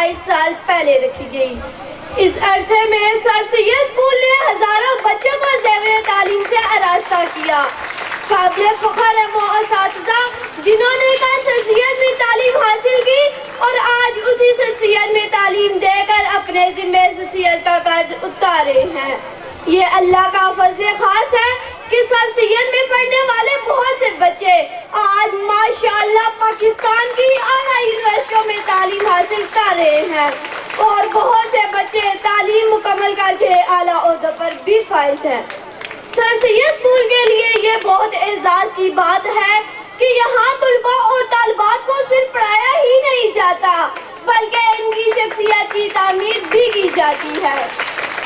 28 साल पहले रखी गई। इस अरसे में सर सैयद स्कूल ने हजारों बच्चों को ज़ेवर तालीम से आरास्ता किया। काबिल फ़ख्र है वो असातिज़ा जिन्होंने कल सर सैयद में तालीम हासिल की और आज उसी सर सैयद में तालीम देकर अपने ज़िम्मे सर सैयद का कर्ज उतारे हैं। ये अल्लाह का फज़ल खास है कि सर सैयद में पढ़ने वाले बहुत से बच्चे आज माशाअल्लाह पाकिस्तान की आला यूनिवर्सिटियों में तालीम हासिल कर रहे हैं और बहुत से बच्चे तालीम मुकम्मल करके आला ओहदों पर भी फाइज हैं। सर सैयद स्कूल के लिए ये बहुत एजाज़ की बात है कि यहाँ तलबा और तालिबात को सिर्फ पढ़ाया ही नहीं जाता बल्कि इनकी शख्सियत की तामीर भी की जाती है।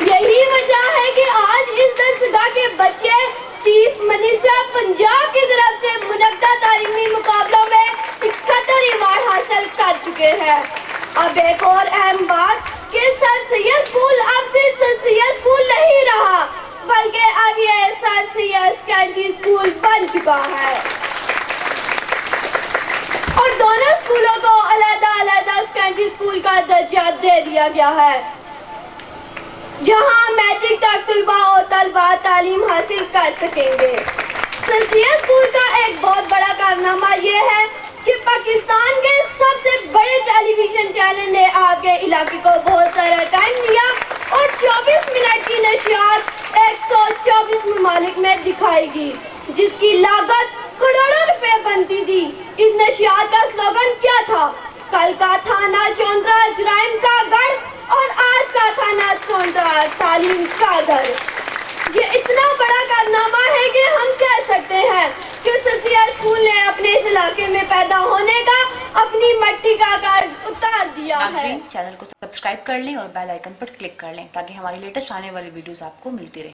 यही वजह है कि आज इस दरसगाह के बच्चे चीफ मिनिस्टर पंजाब की तरफ से मुनक्का तालीमी मुकाबलों में 71 अवार्ड हासिल कर चुके हैं। अब एक और अहम बात कि सर सैयद स्कूल अब सिर्फ सर सैयद स्कूल नहीं रहा बल्कि अब ये सर सैयद सेकेंडरी स्कूल बन चुका है और दोनों स्कूलों को अलग-अलग सेकेंडरी स्कूल का दर्जा दे दिया गया है, जहां मैट्रिक तक तलबा और तलबा तालीम हासिल कर सकेंगे। सर सैयद स्कूल का एक बहुत बड़ा कारनामा ये है कि पाकिस्तान के सबसे बड़े टेलीविजन चैनल ने आपके इलाके को बहुत सारा टाइम दिया और 24 मिनट की नशियात 124 ममालिक में दिखाएगी, जिसकी लागत करोड़ों रुपए बनती थी। इस नशियात का स्लोगन क्या था? कल का थाना चौंतरा जराइम का गढ़ और आज का थाना चौंतरा तालीम का घर। ये इतना बड़ा कारनामा है कि हम कह सकते हैं कि सर सैयद स्कूल ने अपने इस इलाके में पैदा होने का अपनी मट्टी का कर्ज उतार दिया है। चैनल को सब्सक्राइब कर लें और बेल आइकन पर क्लिक कर लें ताकि हमारी लेटेस्ट आने वाली वीडियोस आपको मिलती रहे।